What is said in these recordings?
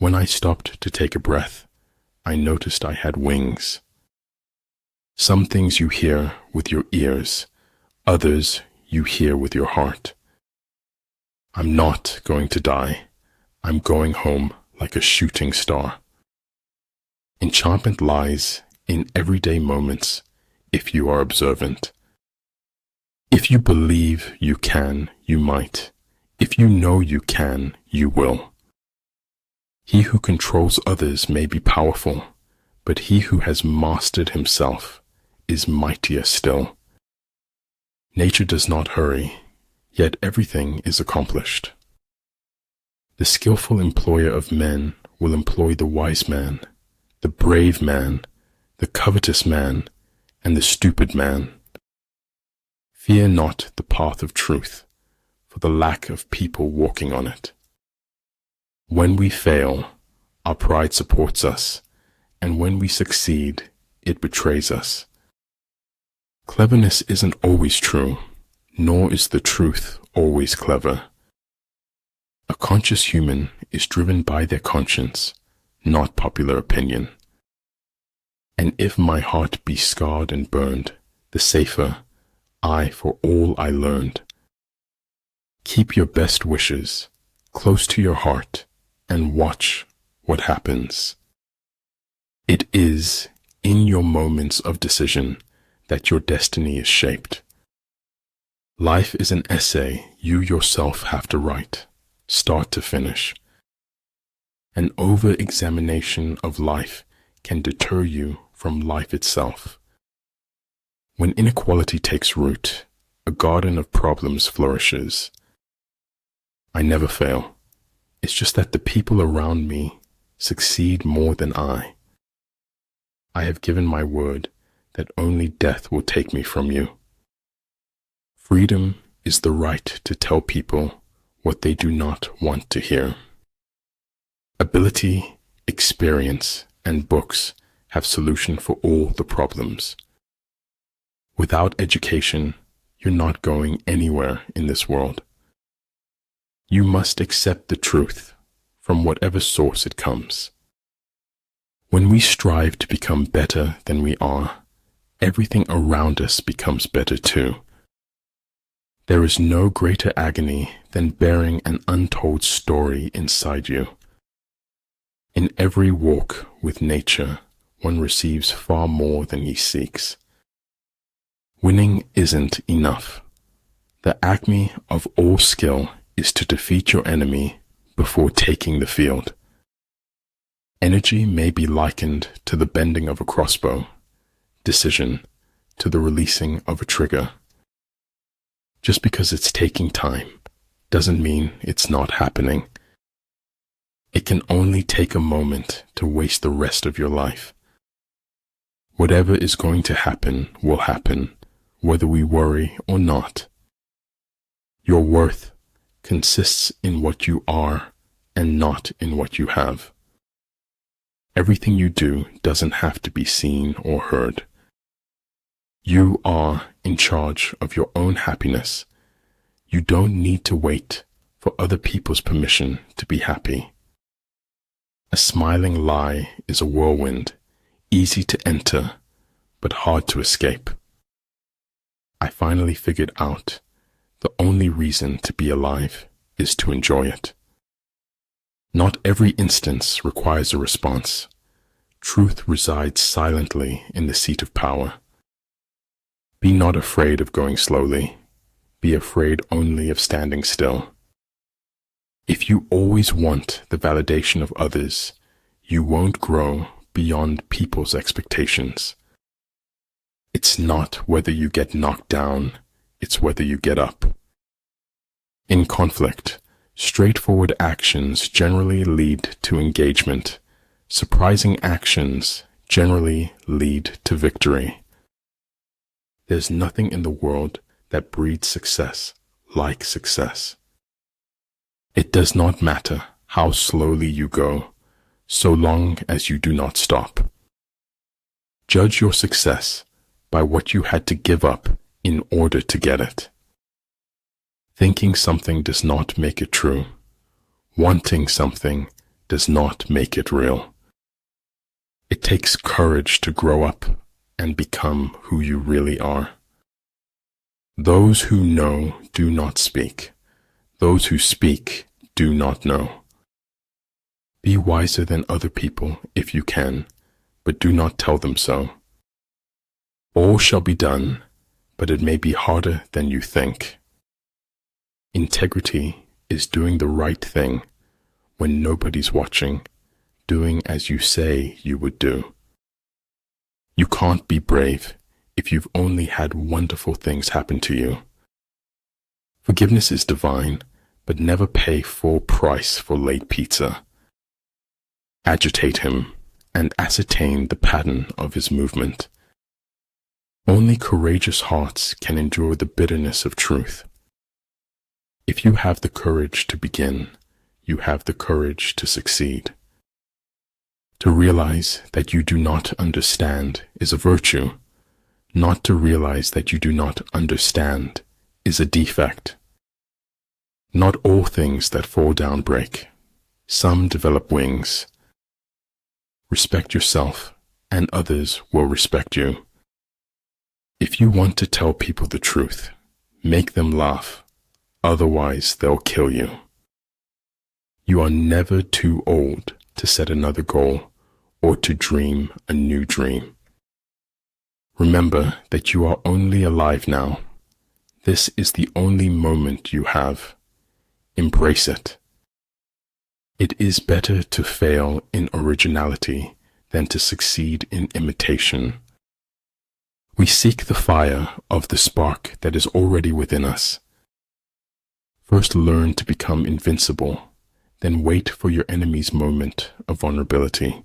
When I stopped to take a breath, I noticed I had wings. Some things you hear with your ears, others you hear with your heart. I'm not going to die. I'm going home like a shooting star. Enchantment lies in everyday moments if you are observant. If you believe you can, you might. If you know you can, you will. He who controls others may be powerful, but he who has mastered himself is mightier still. Nature does not hurry, yet everything is accomplished. The skillful employer of men will employ the wise man, the brave man, the covetous man, and the stupid man. Fear not the path of truth, for the lack of people walking on it. When we fail, our pride supports us, and when we succeed, it betrays us. Cleverness isn't always true, nor is the truth always clever. A conscious human is driven by their conscience, not popular opinion. And if my heart be scarred and burned, the safer I for all I learned. Keep your best wishes close to your heart and watch what happens. It is in your moments of decision that your destiny is shaped. Life is an essay you yourself have to write, start to finish. An over-examination of life can deter you from life itself. When inequality takes root, a garden of problems flourishes. I never fail. It's just that the people around me succeed more than I. I have given my word that only death will take me from you. Freedom is the right to tell people what they do not want to hear. Ability, experience, and books have solution for all the problems. Without education, you're not going anywhere in this world. You must accept the truth from whatever source it comes. When we strive to become better than we are, everything around us becomes better too. There is no greater agony than bearing an untold story inside you. In every walk with nature, one receives far more than he seeks. Winning isn't enough. The acme of all skill is to defeat your enemy before taking the field. Energy may be likened to the bending of a crossbow, decision to the releasing of a trigger. Just because it's taking time doesn't mean it's not happening. It can only take a moment to waste the rest of your life. Whatever is going to happen will happen, whether we worry or not. Your worth consists in what you are and not in what you have. Everything you do doesn't have to be seen or heard. You are in charge of your own happiness. You don't need to wait for other people's permission to be happy. A smiling lie is a whirlwind, easy to enter, but hard to escape. I finally figured out the only reason to be alive is to enjoy it. Not every instance requires a response. Truth resides silently in the seat of power. Be not afraid of going slowly. Be afraid only of standing still. If you always want the validation of others, you won't grow beyond people's expectations. It's not whether you get knocked down, it's whether you get up. In conflict, straightforward actions generally lead to engagement. Surprising actions generally lead to victory. There's nothing in the world that breeds success like success. It does not matter how slowly you go, so long as you do not stop. Judge your success by what you had to give up in order to get it. Thinking something does not make it true. Wanting something does not make it real. It takes courage to grow up and become who you really are. Those who know do not speak. Those who speak do not know. Be wiser than other people if you can, but do not tell them so. All shall be done, but it may be harder than you think. Integrity is doing the right thing when nobody's watching, doing as you say you would do. You can't be brave if you've only had wonderful things happen to you. Forgiveness is divine, but never pay full price for late pizza. Agitate him and ascertain the pattern of his movement. Only courageous hearts can endure the bitterness of truth. If you have the courage to begin, you have the courage to succeed. To realize that you do not understand is a virtue. Not to realize that you do not understand is a defect. Not all things that fall down break. Some develop wings. Respect yourself, and others will respect you. If you want to tell people the truth, make them laugh. Otherwise, they'll kill you. You are never too old to set another goal or to dream a new dream. Remember that you are only alive now. This is the only moment you have. Embrace it. It is better to fail in originality than to succeed in imitation. We seek the fire of the spark that is already within us. First learn to become invincible, then wait for your enemy's moment of vulnerability.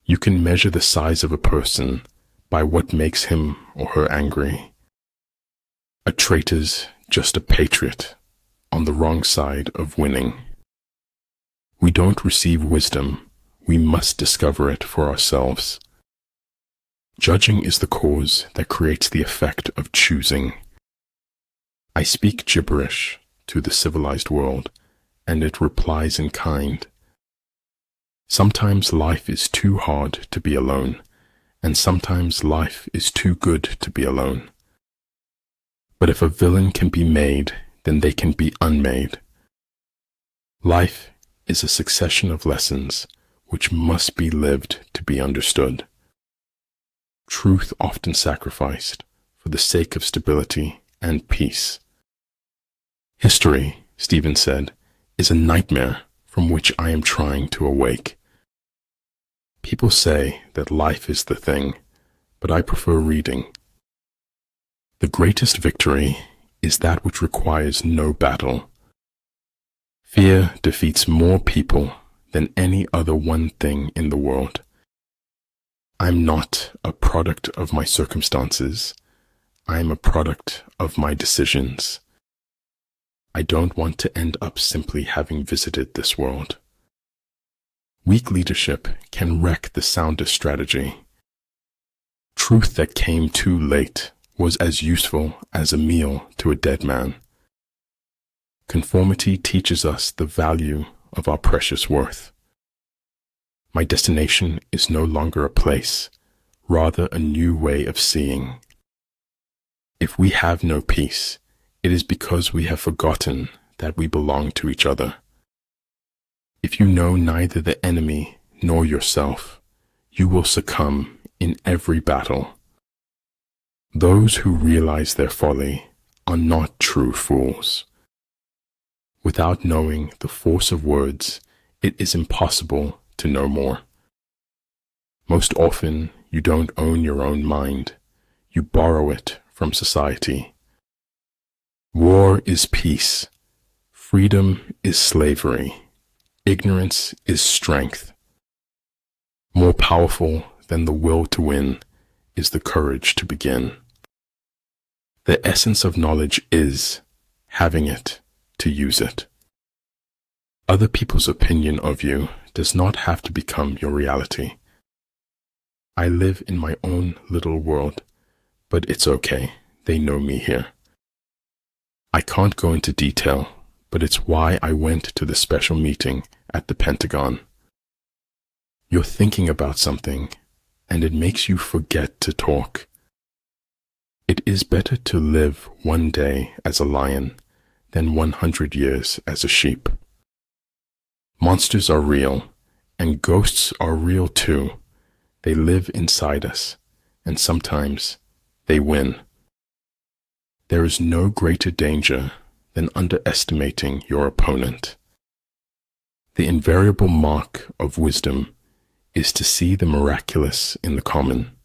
You can measure the size of a person by what makes him or her angry. A traitor's just a patriot on the wrong side of winning. We don't receive wisdom, we must discover it for ourselves. Judging is the cause that creates the effect of choosing. I speak gibberish to the civilized world, and it replies in kind. Sometimes life is too hard to be alone, and sometimes life is too good to be alone. But if a villain can be made, then they can be unmade. Life is a succession of lessons which must be lived to be understood. Truth often sacrificed for the sake of stability and peace. History, Stephen said, is a nightmare from which I am trying to awake. People say that life is the thing, but I prefer reading. The greatest victory is that which requires no battle. Fear defeats more people than any other one thing in the world. I'm not a product of my circumstances. I am a product of my decisions. I don't want to end up simply having visited this world. Weak leadership can wreck the soundest strategy. Truth that came too late was as useful as a meal to a dead man. Conformity teaches us the value of our precious worth. My destination is no longer a place, rather a new way of seeing. If we have no peace, it is because we have forgotten that we belong to each other. If you know neither the enemy nor yourself, you will succumb in every battle. Those who realize their folly are not true fools. Without knowing the force of words, it is impossible to know more. Most often, you don't own your own mind. You borrow it from society. War is peace. Freedom is slavery. Ignorance is strength. More powerful than the will to win is the courage to begin. The essence of knowledge is having it to use it. Other people's opinion of you does not have to become your reality. I live in my own little world, but it's okay. They know me here. I can't go into detail, but it's why I went to the special meeting at the Pentagon. You're thinking about something, and it makes you forget to talk. It is better to live one day as a lion than 100 years as a sheep. Monsters are real, and ghosts are real too. They live inside us, and sometimes they win. There is no greater danger than underestimating your opponent. The invariable mark of wisdom is to see the miraculous in the common